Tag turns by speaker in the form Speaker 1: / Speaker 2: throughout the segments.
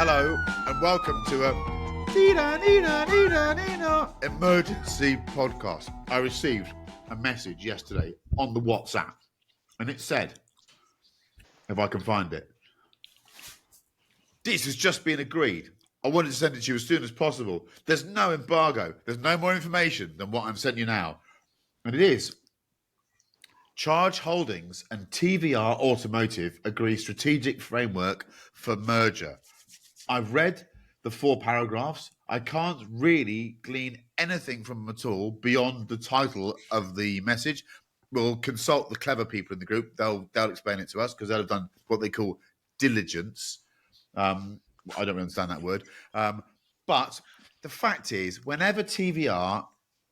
Speaker 1: Hello and welcome to emergency podcast. I received a message yesterday on the WhatsApp and it said, if I can find it, this has just been agreed. I wanted to send it to you as soon as possible. There's no embargo. There's no more information than what I'm sending you now. And it is Charge Holdings and TVR Automotive agree strategic framework for merger. I've read the 4 paragraphs. I can't really glean anything from them at all beyond the title of the message. We'll consult the clever people in the group. They'll explain it to us because they'll have done what they call diligence. I don't really understand that word. But the fact is, whenever TVR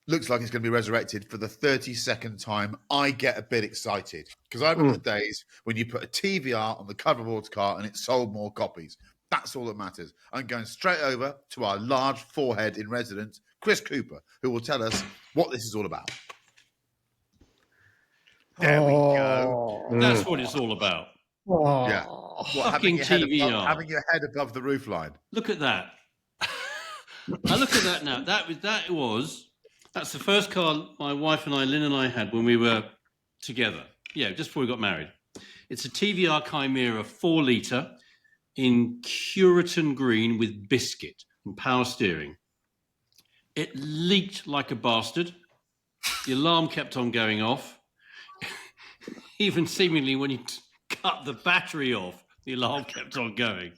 Speaker 1: looks like it's going to be resurrected for the 32nd time, I get a bit excited because I remember the days when you put a TVR on the cover of Autocar and it sold more copies. That's all that matters. I'm going straight over to our large forehead in residence, Chris Cooper, who will tell us what this is all about. There we go.
Speaker 2: That's what it's all about.
Speaker 1: Yeah.
Speaker 2: Fucking TVR.
Speaker 1: Having your head above the roofline.
Speaker 2: Look at that. I look at that now. That's the first car my wife and I, Lynn and I, had when we were together. Yeah, just before we got married. It's a TVR Chimera 4-litre in Curitan green with biscuit and power steering. It leaked like a bastard. The alarm kept on going off. Even seemingly when you cut the battery off, the alarm kept on going.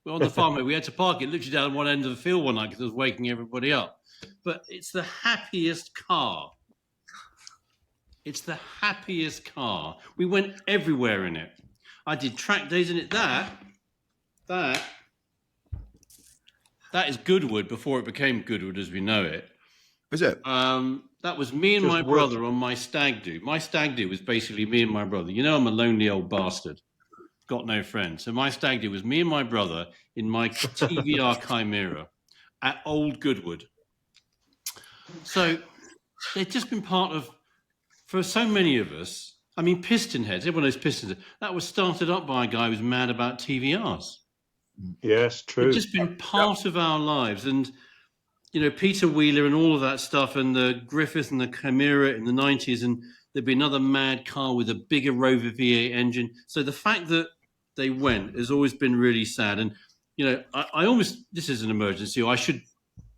Speaker 2: We're on the farm where we had to park it literally down one end of the field one night because it was waking everybody up. But it's the happiest car. It's the happiest car. We went everywhere in it. I did track days in it. That is Goodwood before it became Goodwood as we know it.
Speaker 1: Is it?
Speaker 2: That was me and my brother on my stag do. My stag do was basically me and my brother. You know, I'm a lonely old bastard. Got no friends. So my stag do was me and my brother in my TVR Chimera at Old Goodwood. So they've just been part of, for so many of us, I mean, piston heads, everyone knows piston heads. That was started up by a guy who was mad about TVRs.
Speaker 3: Yes, true.
Speaker 2: It's just been part of our lives. And, you know, Peter Wheeler and all of that stuff and the Griffith and the Chimera in the 90s, and there'd be another mad car with a bigger Rover V8 engine. So the fact that they went has always been really sad. And, you know, I almost, this is an emergency, or I should,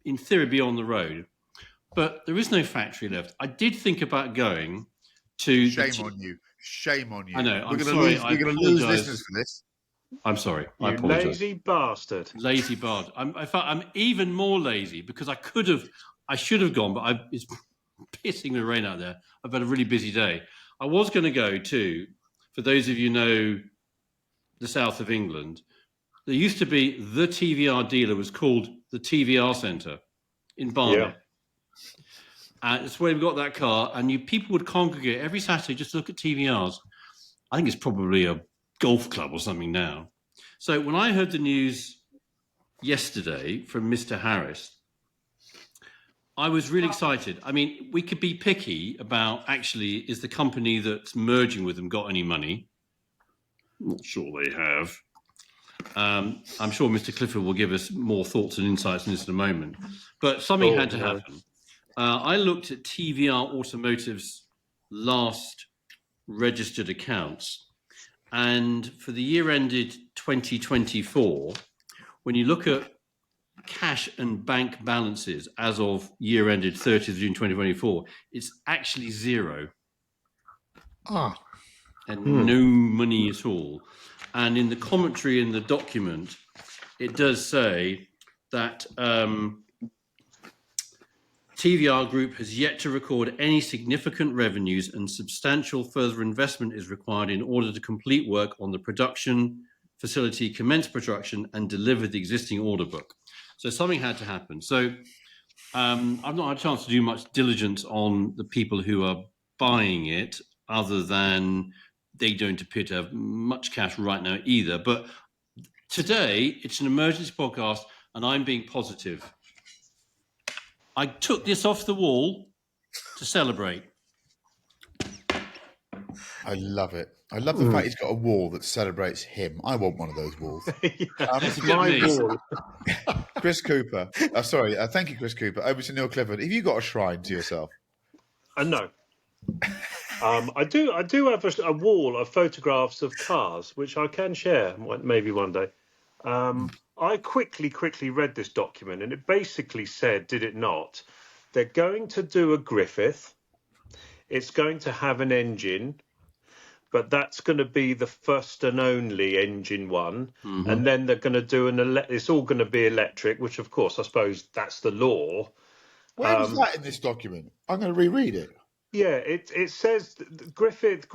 Speaker 2: in theory, be on the road. But there is no factory left. I did think about going to...
Speaker 1: Shame on you. Shame on you.
Speaker 2: I know.
Speaker 1: We're going to lose listeners for this.
Speaker 2: I'm sorry.
Speaker 3: You
Speaker 2: I apologize.
Speaker 3: lazy bastard.
Speaker 2: Lazy bastard. I'm even more lazy because I should have gone, but it's pissing the rain out there. I've had a really busy day. I was going to go to, for those of you who know the south of England, there used to be the TVR dealer was called the TVR Centre in Barnet.
Speaker 3: Yeah.
Speaker 2: And it's where we got that car, and people would congregate every Saturday just to look at TVRs. I think it's probably a golf club or something now. So when I heard the news yesterday from Mr. Harris, I was really excited. I mean, we could be picky about actually, is the company that's merging with them got any money? I'm not sure they have. I'm sure Mr. Clifford will give us more thoughts and insights on this in a moment. But something had to happen. I looked at TVR Automotive's last registered accounts. And for the year ended 2024, when you look at cash and bank balances as of year ended 30th of June 2024, it's actually zero. And no money at all. And in the commentary in the document, it does say that TVR Group has yet to record any significant revenues and substantial further investment is required in order to complete work on the production facility, commence production, and deliver the existing order book. So something had to happen. So I've not had a chance to do much diligence on the people who are buying it, other than they don't appear to have much cash right now either. But today, it's an emergency podcast, and I'm being positive. I took this off the wall to celebrate.
Speaker 1: I love it. I love the fact he's got a wall that celebrates him. I want one of those walls.
Speaker 2: That's a bit
Speaker 3: My
Speaker 2: me.
Speaker 3: wall.
Speaker 1: Chris Cooper. Thank you, Chris Cooper. Over to Neil Clifford. Have you got a shrine to yourself?
Speaker 3: No. I do have a wall of photographs of cars, which I can share maybe one day. I quickly read this document, and it basically said, did it not? They're going to do a Griffith. It's going to have an engine, but that's going to be the first and only engine one.
Speaker 2: Mm-hmm.
Speaker 3: And then they're going to do it's all going to be electric, which of course I suppose that's the law.
Speaker 1: Where is that in this document? I'm going to reread it.
Speaker 3: Yeah, it says Griffith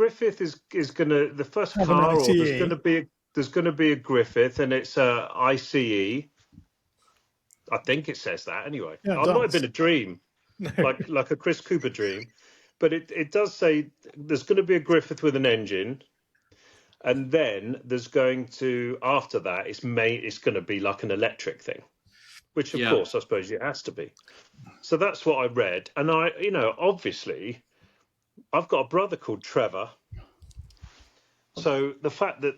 Speaker 3: is going to the first
Speaker 4: Have an
Speaker 3: car, or
Speaker 4: ICE.
Speaker 3: there's going to be a Griffith, and it's a ICE. I think it says that anyway.
Speaker 4: Yeah, it
Speaker 3: It might have
Speaker 4: does.
Speaker 3: been a dream, like a Chris Cooper dream, but it does say there's going to be a Griffith with an engine, and then there's going to, after that, it's going to be like an electric thing, which of course I suppose it has to be. So that's what I read, and obviously, I've got a brother called Trevor. So the fact that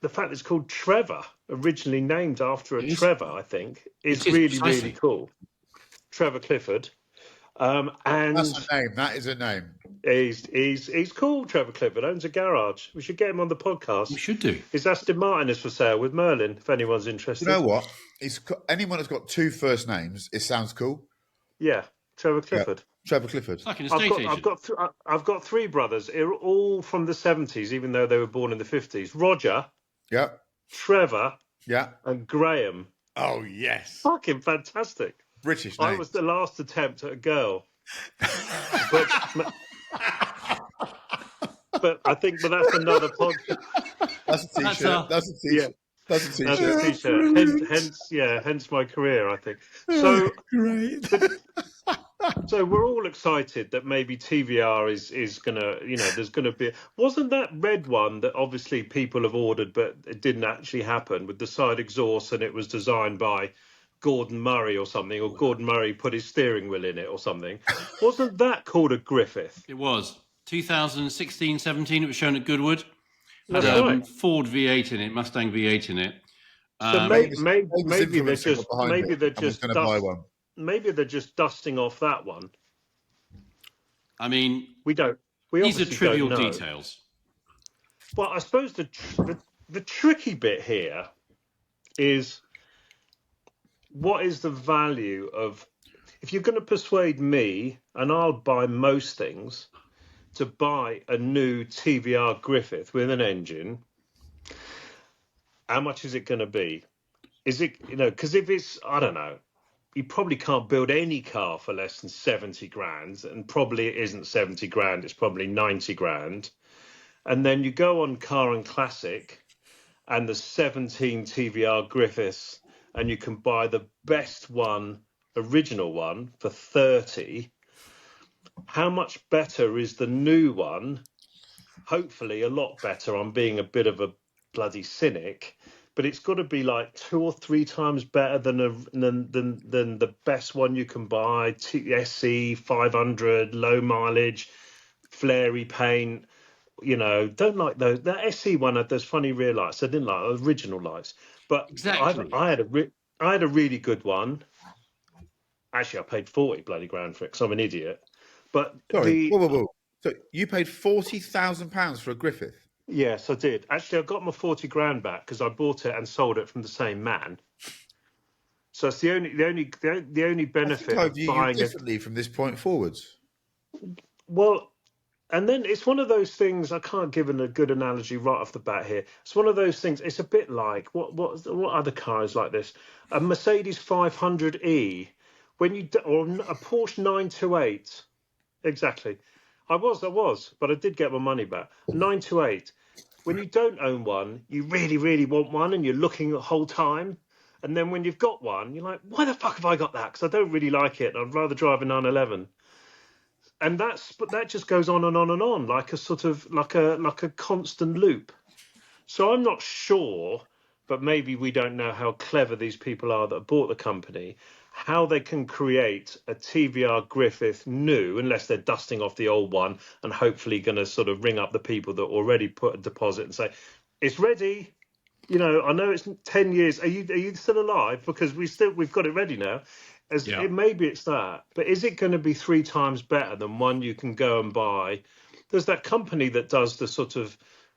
Speaker 3: it's called Trevor, originally named after a Trevor, I think, is really cool. Trevor Clifford. And
Speaker 1: That's a name. That is a name.
Speaker 3: He's called Trevor Clifford, owns a garage. We should get him on the podcast.
Speaker 2: We should do.
Speaker 3: His Aston Martin is for sale with Merlin, if anyone's interested.
Speaker 1: You know what? Anyone that's got two first names, it sounds cool.
Speaker 3: Yeah, Trevor Clifford.
Speaker 1: Yeah. Trevor Clifford.
Speaker 2: Like an estate agent.
Speaker 3: I've got three brothers. They're all from the 70s, even though they were born in the 50s. Roger.
Speaker 1: Yeah.
Speaker 3: Trevor.
Speaker 1: Yeah.
Speaker 3: And Graham.
Speaker 1: Oh, yes.
Speaker 3: Fucking fantastic.
Speaker 1: British name.
Speaker 3: I was the last attempt at a girl. but that's another podcast.
Speaker 1: That's a t-shirt. That's a t-shirt.
Speaker 3: Yeah.
Speaker 1: That's a t-shirt.
Speaker 3: That's a t-shirt. Hence my career, I think. So
Speaker 4: Great.
Speaker 3: So we're all excited that maybe TVR is gonna, there's gonna be. Wasn't that red one that obviously people have ordered, but it didn't actually happen, with the side exhaust, and it was designed by Gordon Murray or something, or Gordon Murray put his steering wheel in it or something? Wasn't that called a Griffith?
Speaker 2: It was 2016-17. It was shown at Goodwood.
Speaker 3: That's
Speaker 2: Had
Speaker 3: right.
Speaker 2: Ford V8 in it, Mustang V8 in it.
Speaker 3: So maybe they're just dusting off that one.
Speaker 2: I mean,
Speaker 3: these
Speaker 2: are trivial details.
Speaker 3: Well, I suppose the tricky bit here is, what is the value of, if you're going to persuade me, and I'll buy most things, to buy a new TVR Griffith with an engine, how much is it going to be? Is it, because if it's, I don't know, you probably can't build any car for less than 70 grand, and probably it isn't 70 grand, it's probably 90 grand. And then you go on Car and Classic, and the 17 TVR Griffiths, and you can buy the best one, original one, for 30. How much better is the new one? Hopefully a lot better. I'm being a bit of a bloody cynic, but it's got to be like 2 or 3 times better than the best one you can buy. SC 500, low mileage, flary paint. Don't like those. That SC one had those funny rear lights. I didn't like original lights. But
Speaker 2: exactly.
Speaker 3: I had a really good one. Actually, I paid 40 bloody grand for it because I'm an idiot. But
Speaker 1: whoa. So you paid £40,000 for a Griffith?
Speaker 3: Yes, I did. Actually, I got my 40 grand back because I bought it and sold it from the same man. So it's the only benefit
Speaker 1: I
Speaker 3: of buying
Speaker 1: you differently from this point forwards.
Speaker 3: Well, and then it's one of those things. I can't give a good analogy right off the bat here. It's one of those things. It's a bit like what other car is like this? A Mercedes 500e, or a Porsche 928. Exactly. I was, but I did get my money back. 928. When you don't own one, you really, really want one, and you're looking the whole time. And then when you've got one, you're like, why the fuck have I got that? Because I don't really like it. I'd rather drive a 911. And that just goes on and on and on, like a sort of like a constant loop. So I'm not sure, but maybe we don't know how clever these people are that bought the company, how they can create a TVR Griffith new, unless they're dusting off the old one and hopefully going to sort of ring up the people that already put a deposit and say, it's ready. I know it's 10 years. Are you still alive? Because we've got it ready now. Maybe it's that, but is it going to be 3 times better than one you can go and buy? There's that company that does the sort of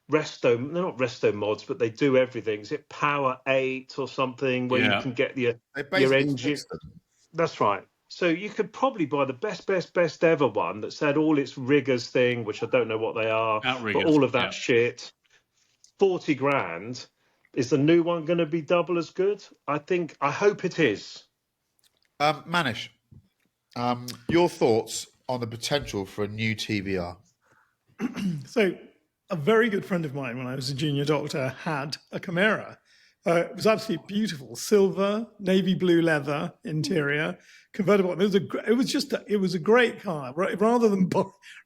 Speaker 3: they're not resto mods, but they do everything. Is it Power 8 or something where you can get your engine?
Speaker 1: Fix them.
Speaker 3: That's right. So you could probably buy the best ever one that's had all its riggers thing, which I don't know what they are, but all of that shit. 40 grand. Is the new one going to be double as good? I hope it is.
Speaker 1: Manish, your thoughts on the potential for a new TVR?
Speaker 4: So, a very good friend of mine, when I was a junior doctor, had a Camaro. It was absolutely beautiful, silver, navy blue leather interior, convertible. It was a great car. Rather than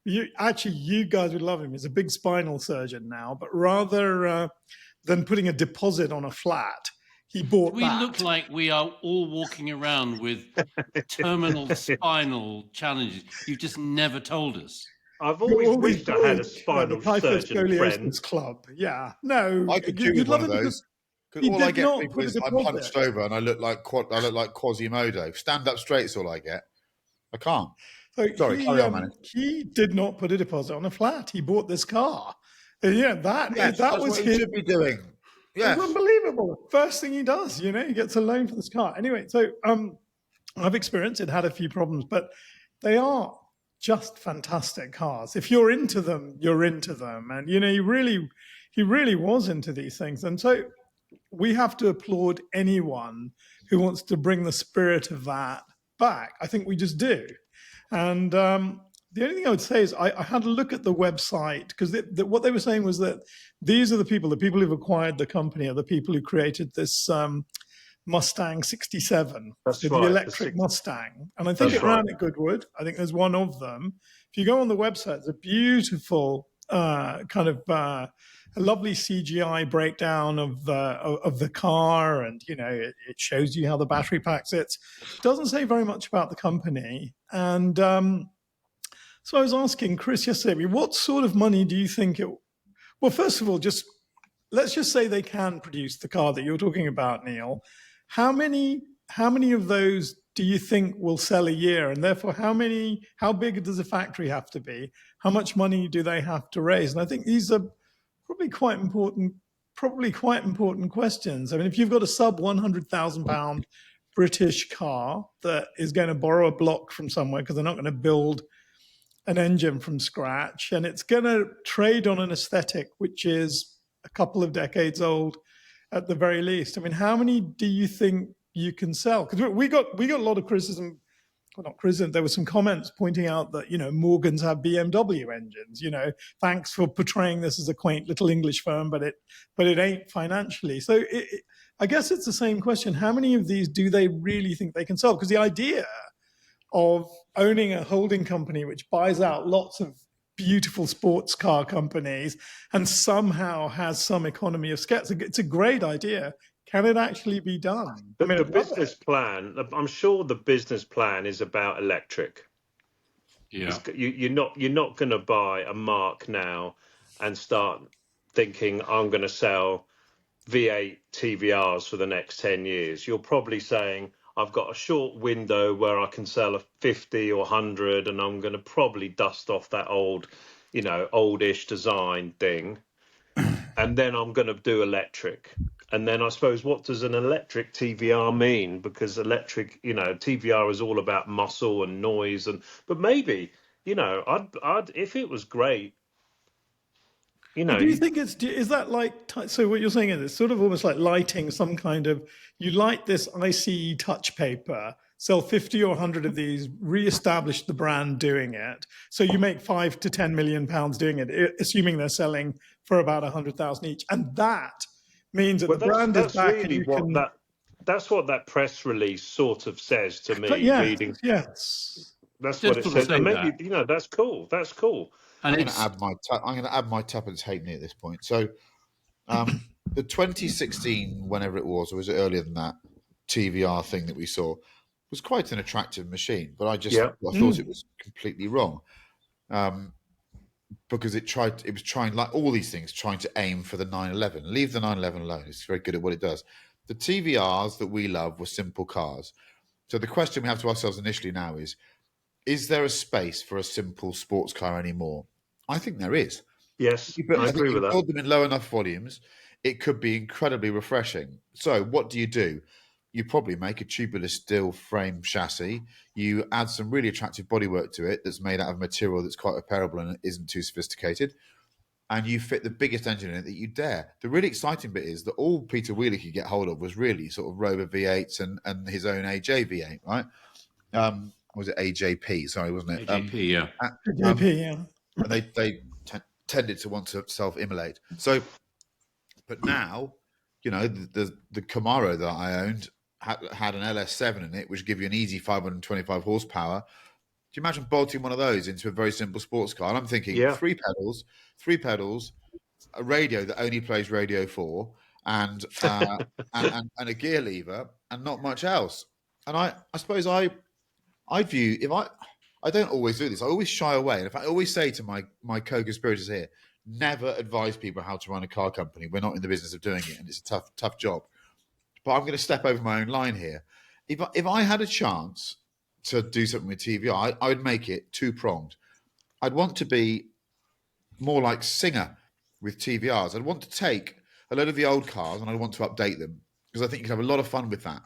Speaker 4: you guys would love him. He's a big spinal surgeon now, but rather than putting a deposit on a flat, he bought
Speaker 2: we
Speaker 4: that.
Speaker 2: Look like we are all walking around with terminal spinal challenges. You've just never told us.
Speaker 3: I've always wished I had a spinal surgeon friend.
Speaker 4: Club. Yeah, no,
Speaker 1: I could do with one of those. Because all I get people is I'm hunched over and I look like Quasimodo. Stand up straight's all I get. I can't.
Speaker 4: So
Speaker 1: Sorry, carry on, man.
Speaker 4: He did not put a deposit on a flat. He bought this car. That was
Speaker 1: what he should be doing. Yeah,
Speaker 4: it's unbelievable. First thing he does, he gets a loan for this car. Anyway, so I've experienced it, had a few problems, but they are just fantastic cars. If you're into them, you're into them. And, he really was into these things. And so we have to applaud anyone who wants to bring the spirit of that back. I think we just do. And the only thing I would say is I had a look at the website, because what they were saying was that these are the people who've acquired the company are the people who created this Mustang 67, the electric Mustang. And I think it ran at Goodwood. I think there's one of them. If you go on the website, it's a beautiful a lovely CGI breakdown of the car, and it shows you how the battery pack sits. It doesn't say very much about the company. And so I was asking Chris yesterday, what sort of money do you think it? Well, first of all, let's just say they can produce the car that you're talking about, Neil. How many of those do you think will sell a year? And therefore, how big does a factory have to be? How much money do they have to raise? And I think these are probably quite important questions. I mean, if you've got a sub £100,000 British car that is going to borrow a block from somewhere because they're not going to build an engine from scratch, and it's going to trade on an aesthetic which is a couple of decades old at the very least. I mean, how many do you think you can sell? Because we got a lot of criticism. Well, not criticism. There were some comments pointing out that Morgans have BMW engines. Thanks for portraying this as a quaint little English firm, but it ain't financially. So I guess it's the same question. How many of these do they really think they can sell? Because the idea of owning a holding company which buys out lots of beautiful sports car companies and somehow has some economy of scale, it's a great idea. Can it actually be done?
Speaker 3: But the business plan, I'm sure the business plan is about electric.
Speaker 2: Yeah.
Speaker 3: You're not going to buy a Mark now and start thinking I'm going to sell V8 TVRs for the next 10 years. You're probably saying I've got a short window where I can sell a 50 or 100, and I'm going to probably dust off that oldish design thing. And then I'm going to do electric. And then I suppose, what does an electric TVR mean? Because electric, TVR is all about muscle and noise. But maybe, I'd if it was great,
Speaker 4: Do you think is that like, so what you're saying is it's sort of almost like lighting some kind of, you light this ICE touch paper, sell 50 or 100 of these, re-establish the brand doing it. So you make £5 to £10 million doing it, assuming they're selling for about 100,000 each. And that means that the brand is back.
Speaker 3: Really that's what that press release sort of says to me. Reading.
Speaker 4: Yes.
Speaker 3: That's what it says. And maybe, that's cool. That's cool.
Speaker 1: And I'm going to add my tuppence halfpenny at this point. So the 2016, whenever it was, or was it earlier than that, TVR thing that we saw, was quite an attractive machine, but I
Speaker 3: Yeah.
Speaker 1: thought it was completely wrong. Because it was trying, like all these things, trying to aim for the 911. Leave the 911 alone. It's very good at what it does. The TVRs that we love were simple cars. So the question we have to ourselves initially now is there a space for a simple sports car anymore? I think there is.
Speaker 3: Yes, I agree with that.
Speaker 1: Build them in low enough volumes, it could be incredibly refreshing. So what do? You probably make a tubular steel frame chassis. You add some really attractive bodywork to it that's made out of material that's quite repairable and isn't too sophisticated. And you fit the biggest engine in it that you dare. The really exciting bit is that all Peter Wheeler could get hold of was really sort of Rover V8s and his own AJ V8, right? Was it AJP? Sorry, wasn't it?
Speaker 2: AJP, yeah.
Speaker 4: JP, yeah.
Speaker 1: And they tended to want to self-immolate. So, but now, the Camaro that I owned had an LS7 in it, which give you an easy 525 horsepower. Do you imagine bolting one of those into a very simple sports car? And I'm thinking three pedals, a radio that only plays Radio 4, and a gear lever, and not much else. And I suppose I view, I don't always do this. I always shy away. And in fact, I always say to my co-conspirators here, never advise people how to run a car company. We're not in the business of doing it, and it's a tough job. But I'm going to step over my own line here. If I had a chance to do something with TVR, I would make it two-pronged. I'd want to be more like Singer with TVRs. I'd want to take a load of the old cars and I'd want to update them, because I think you could have a lot of fun with that.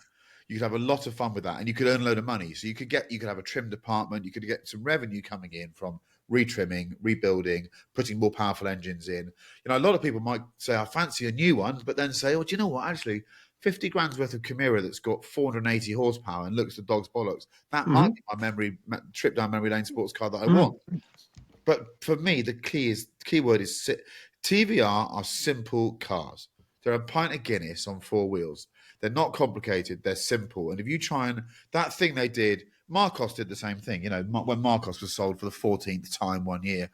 Speaker 1: You could have a lot of fun with that, and you could earn a load of money. So you could have a trim department. You could get some revenue coming in from retrimming, rebuilding, putting more powerful engines in. A lot of people might say, I fancy a new one, but then say, oh, do you know what? Actually, 50 grand's worth of Camira that's got 480 horsepower and looks the dog's bollocks. That might be my trip down memory lane sports car that I want. But for me, the key word is TVR are simple cars. They're a pint of Guinness on four wheels. They're not complicated. They're simple. And if you try that thing they did, Marcos did the same thing. When Marcos was sold for the 14th time one year,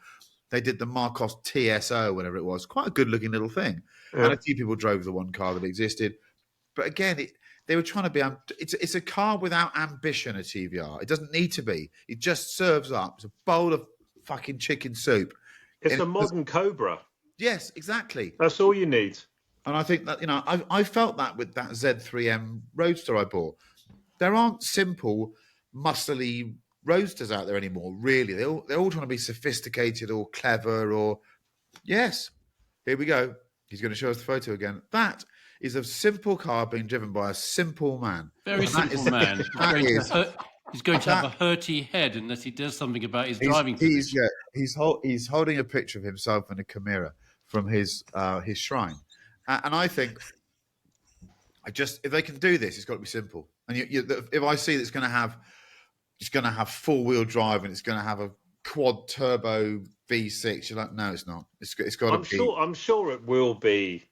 Speaker 1: they did the Marcos TSO, whatever it was. Quite a good looking little thing. Yeah. And a few people drove the one car that existed. But again, they were trying to be, it's a car without ambition, a TVR. It doesn't need to be. It just serves up. It's a bowl of fucking chicken soup.
Speaker 3: It's a modern Cobra.
Speaker 1: Yes, exactly.
Speaker 3: That's all you need.
Speaker 1: And I think that, I felt that with that Z3M Roadster I bought. There aren't simple, muscly Roadsters out there anymore, really. They're all trying to be sophisticated or clever or... Yes, here we go. He's going to show us the photo again. That is a simple car being driven by a simple man.
Speaker 2: Very simple man. He's going to have a hurty head unless he does something about his driving position.
Speaker 1: He's holding a picture of himself in a Camira from his shrine. And I think, if they can do this, it's got to be simple. And if I see that it's going to have full-wheel drive and it's going to have a quad turbo V6, you're like, no, it's not. It's got to be.
Speaker 3: I'm sure it will be.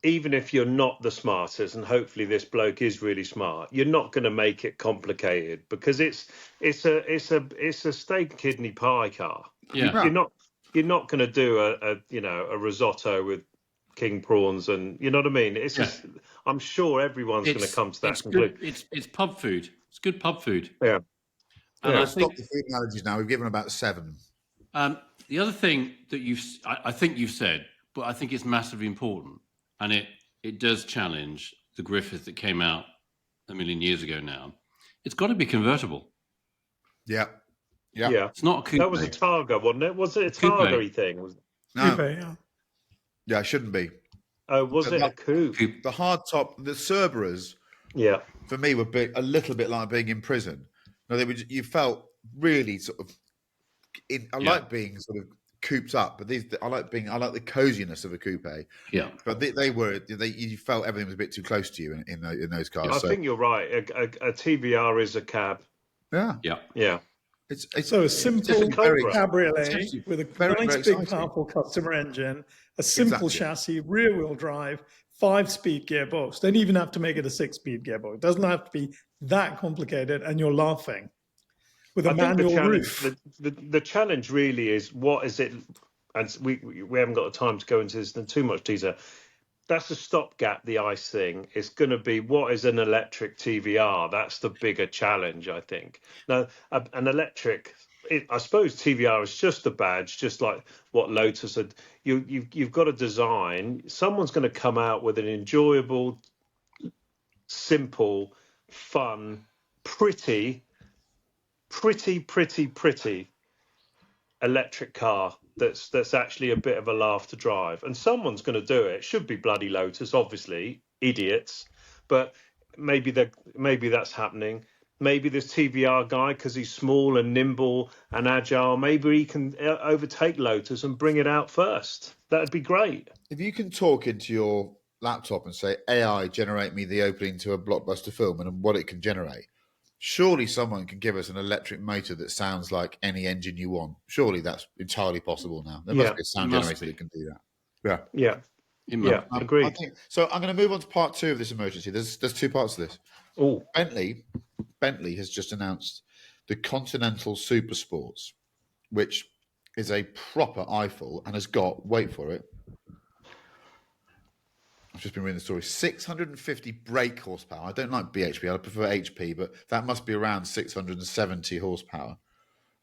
Speaker 3: Even if you're not the smartest, and hopefully this bloke is really smart, you're not going to make it complicated, because it's a steak and kidney pie car.
Speaker 2: Yeah.
Speaker 3: You're not going to do a risotto with king prawns, and you know what I mean. It's just, I'm sure everyone's going to come to that conclusion.
Speaker 2: It's pub food. It's good pub food.
Speaker 3: Yeah.
Speaker 2: And I think
Speaker 1: stop the food analogies now. We've given about 7.
Speaker 2: The other thing that I think you've said, but I think it's massively important, and it does challenge the Griffith that came out a million years ago now. It's got to be convertible.
Speaker 1: Yeah.
Speaker 2: It's not a coupe.
Speaker 3: That was a Targa, wasn't it? Was it a Targa thing?
Speaker 1: No.
Speaker 4: Coupe,
Speaker 1: Yeah, it shouldn't be.
Speaker 3: Oh, was it a coupe?
Speaker 1: The hard top, the Cerberus, for me, were a little bit like being in prison. No, you felt really sort of. I like being sort of cooped up, but I like the coziness of a coupe.
Speaker 2: Yeah,
Speaker 1: but you felt everything was a bit too close to you in those cars.
Speaker 3: I think you're right. A TVR is a cab.
Speaker 1: Yeah. It's
Speaker 4: so a simple cabriolet with a
Speaker 1: very,
Speaker 4: nice,
Speaker 1: very
Speaker 4: big, powerful customer engine, a simple chassis, rear-wheel drive, 5-speed gearbox. Don't even have to make it a 6-speed gearbox. It doesn't have to be that complicated, and you're laughing. With a manual roof.
Speaker 3: The challenge really is, what is it? And we haven't got the time to go into this in too much detail. that's a stopgap. The ICE thing is going to be, what is an electric TVR? That's the bigger challenge, I think. Now, an electric, I suppose TVR is just a badge, just like what Lotus had. You've got to design. Someone's going to come out with an enjoyable, simple, fun, pretty electric car that's actually a bit of a laugh to drive, and someone's going to do it. It should be bloody Lotus, obviously, idiots, but maybe that's happening. Maybe this TVR guy, because he's small and nimble and agile, maybe he can overtake Lotus and bring it out first. That'd be great.
Speaker 1: If you can talk into your laptop and say, AI, generate me the opening to a blockbuster film and what it can generate, surely someone can give us an electric motor that sounds like any engine you want. Surely that's entirely possible now. There must be a sound generator that can do that.
Speaker 3: Yeah. Agreed.
Speaker 1: So I'm going to move on to part 2 of this emergency. There's 2 parts to this.
Speaker 3: Oh,
Speaker 1: Bentley has just announced the Continental Supersports, which is a proper eyeful and has got, wait for it, I've just been reading the story, 650 brake horsepower. I don't like BHP, I prefer HP, but that must be around 670 horsepower.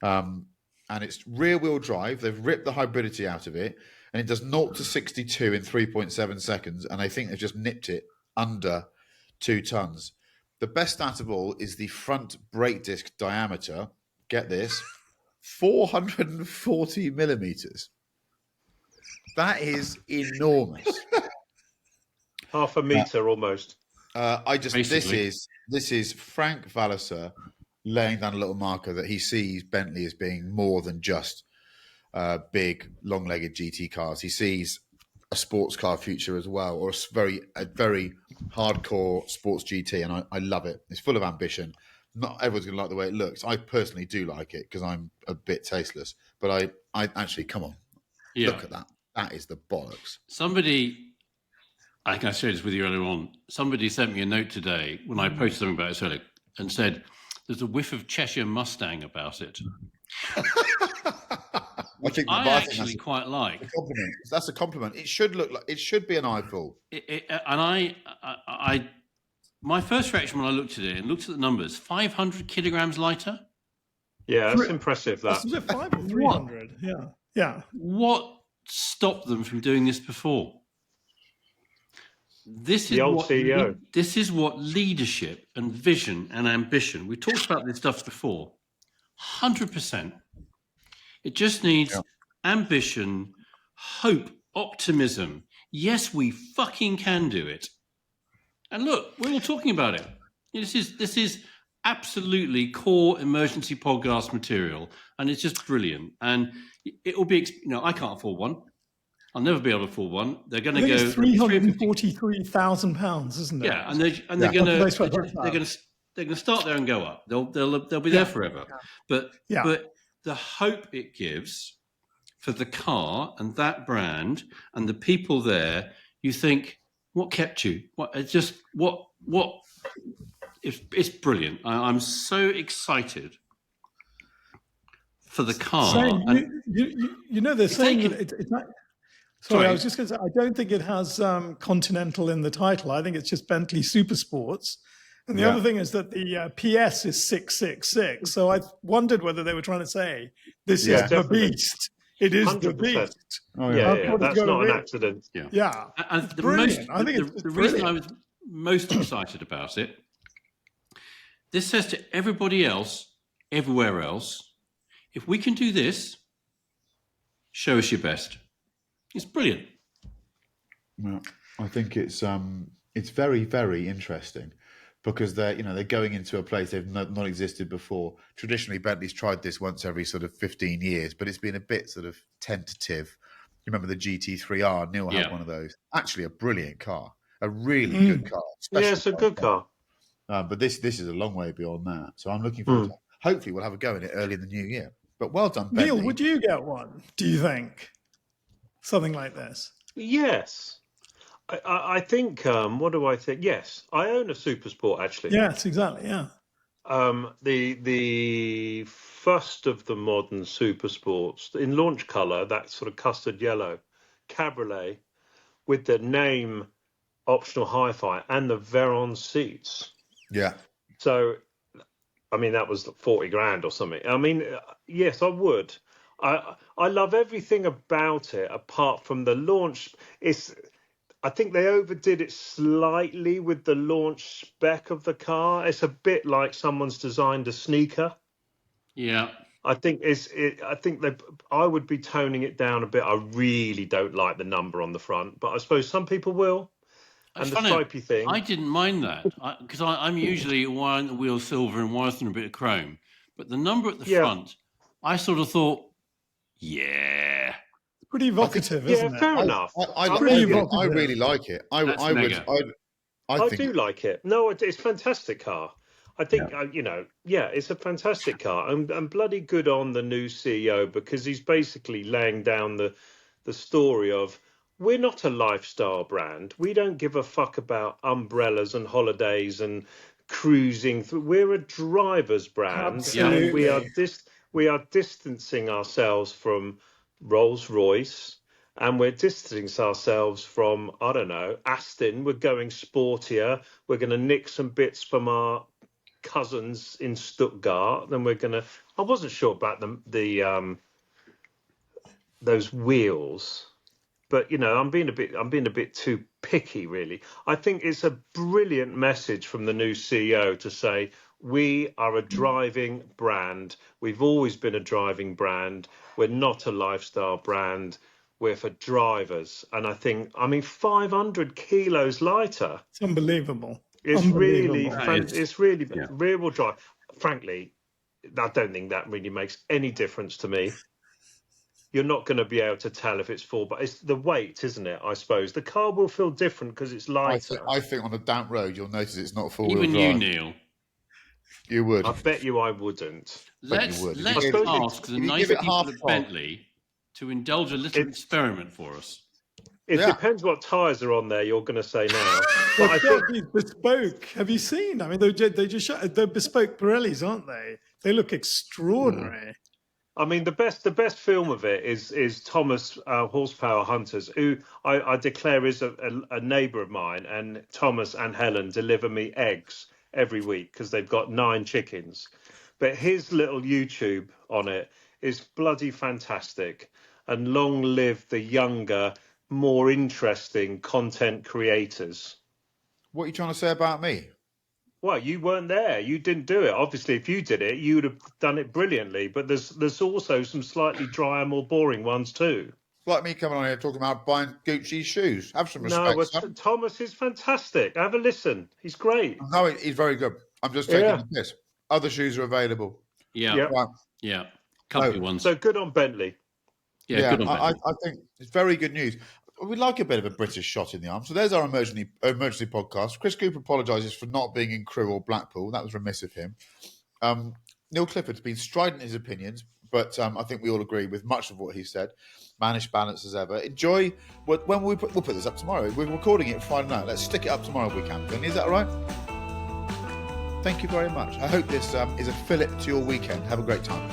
Speaker 1: And it's rear-wheel drive. They've ripped the hybridity out of it, and it does 0 to 62 in 3.7 seconds, and I think they've just nipped it under 2 tons. The best stat of all is the front brake disc diameter. Get this, 440 millimeters. That is enormous.
Speaker 3: half a meter almost.
Speaker 1: This is Frank Walliser laying down a little marker that he sees Bentley as being more than just big, long-legged GT cars. He sees a sports car future as well, or a very hardcore sports GT, and I love it. It's full of ambition. Not everyone's going to like the way it looks. I personally do like it because I'm a bit tasteless. But I actually, come on, look at that. That is the bollocks.
Speaker 2: Somebody, I think I shared this with you earlier on. Somebody sent me a note today when I posted something about it earlier and said, "There's a whiff of Cheshire Mustang about it." I actually quite like.
Speaker 1: That's a compliment. It should look like, it should be an eyeful.
Speaker 2: My first reaction when I looked at it and looked at the numbers, 500 kilograms lighter.
Speaker 3: Yeah, that's impressive. That.
Speaker 4: Was it 5 or 300? Yeah.
Speaker 2: What stopped them from doing this before? This is
Speaker 3: the old
Speaker 2: what
Speaker 3: CEO.
Speaker 2: This is what leadership and vision and ambition. We talked about this stuff before. 100%. It just needs ambition, hope, optimism. Yes, we fucking can do it. And look, we're all talking about it. This is absolutely core emergency podcast material, and it's just brilliant. And it will be, I can't afford one. I'll never be able to afford one. They're going to go
Speaker 4: £343,000, isn't it?
Speaker 2: Yeah, and they're going to start there and go up. They'll be there forever. But the hope it gives for the car and that brand and the people there, you think, what kept you? It's brilliant. I'm so excited for the car.
Speaker 4: They're saying that it's not. Sorry, I was just going to say, I don't think it has Continental in the title. I think it's just Bentley Supersports. And the other thing is that the PS is 666. So I wondered whether they were trying to say, this is the beast. It is 100%. The beast.
Speaker 3: Oh, yeah. That's not an accident.
Speaker 4: Yeah.
Speaker 2: And the reason I was most excited about it, this says to everybody else, everywhere else, if we can do this, show us your best. It's brilliant.
Speaker 1: Well, I think it's very, very interesting because they're going into a place they've not existed before. Traditionally, Bentley's tried this once every sort of 15 years, but it's been a bit sort of tentative. You remember the GT3R? Neil had one of those. Actually, a brilliant car, a really good car.
Speaker 3: Yeah, it's a good car.
Speaker 1: But this is a long way beyond that. So I'm looking forward to it. Hopefully, we'll have a go in it early in the new year. But well done, Bentley.
Speaker 4: Neil, would you get one? Do you think? Something like this?
Speaker 3: Yes. I think, what do I think? Yes, I own a Supersport, actually.
Speaker 4: Yes, exactly, yeah.
Speaker 3: The first of the modern Supersports, in launch colour, that sort of custard yellow, cabriolet, with the name optional hi-fi and the Veron seats.
Speaker 1: Yeah.
Speaker 3: So, I mean, that was 40 grand or something. I mean, yes, I would. I love everything about it apart from the launch. I think they overdid it slightly with the launch spec of the car. It's a bit like someone's designed a sneaker.
Speaker 2: Yeah.
Speaker 3: I think I would be toning it down a bit. I really don't like the number on the front, but I suppose some people will. And the
Speaker 2: Funny,
Speaker 3: stripy thing.
Speaker 2: I didn't mind that because I'm usually wiring the wheel silver and wiring a bit of chrome, but the number at the front, I sort of thought, yeah,
Speaker 4: pretty evocative, isn't it?
Speaker 3: Fair enough.
Speaker 1: I really like it. I
Speaker 3: do like it. No, it's a fantastic car. I think, it's a fantastic car, and bloody good on the new CEO, because he's basically laying down the story of, we're not a lifestyle brand. We don't give a fuck about umbrellas and holidays and cruising through. We're a driver's brand.
Speaker 4: Absolutely.
Speaker 3: And we are distancing ourselves from Rolls-Royce, and we're distancing ourselves from, I don't know, Aston. We're going sportier. We're going to nick some bits from our cousins in Stuttgart. Then I wasn't sure about those wheels. But I'm being a bit too picky, really. I think it's a brilliant message from the new CEO to say we are a driving brand. We've always been a driving brand. We're not a lifestyle brand. We're for drivers. And I think, 500 kilos lighter.
Speaker 4: It's unbelievable.
Speaker 3: It's really rear-wheel drive. Frankly, I don't think that really makes any difference to me. You're not going to be able to tell if it's full, but it's the weight, isn't it? I suppose the car will feel different because it's lighter.
Speaker 1: I think on a damp road, you'll notice it's not full.
Speaker 2: Even you, Neil.
Speaker 1: You would.
Speaker 3: I bet you I wouldn't.
Speaker 2: Let's ask the nice people at Bentley to indulge a little experiment for us.
Speaker 3: It depends what tyres are on there. You're going to say now. But I think
Speaker 4: these bespoke. Have you seen? I mean, they're bespoke Pirellis, aren't they? They look extraordinary.
Speaker 3: The best film of it is Thomas Horsepower Hunters, who I declare is a neighbour of mine, and Thomas and Helen deliver me eggs every week because they've got 9 chickens. But his little YouTube on it is bloody fantastic, and long live the younger, more interesting content creators.
Speaker 1: What are you trying to say about me?
Speaker 3: Well, you weren't there. You didn't do it. Obviously, if you did it, you would have done it brilliantly. But there's also some slightly drier, more boring ones too.
Speaker 1: Like me coming on here talking about buying Gucci shoes. Have some respect.
Speaker 3: No, Thomas is fantastic. Have a listen. He's great.
Speaker 1: No, he's very good. I'm just taking the piss. Other shoes are available.
Speaker 2: Yeah. Comfy ones.
Speaker 3: So good on Bentley.
Speaker 2: Yeah, good on Bentley.
Speaker 1: I think it's very good news. We'd like a bit of a British shot in the arm. So there's our emergency podcast. Chris Cooper apologises for not being in Crewe or Blackpool. That was remiss of him. Neil Clifford's been strident in his opinions, but I think we all agree with much of what he said. Mannish balance as ever. Enjoy. We'll put this up tomorrow. We're recording it Friday night. Let's stick it up tomorrow if we can. Is that all right? Thank you very much. I hope this is a fillip to your weekend. Have a great time.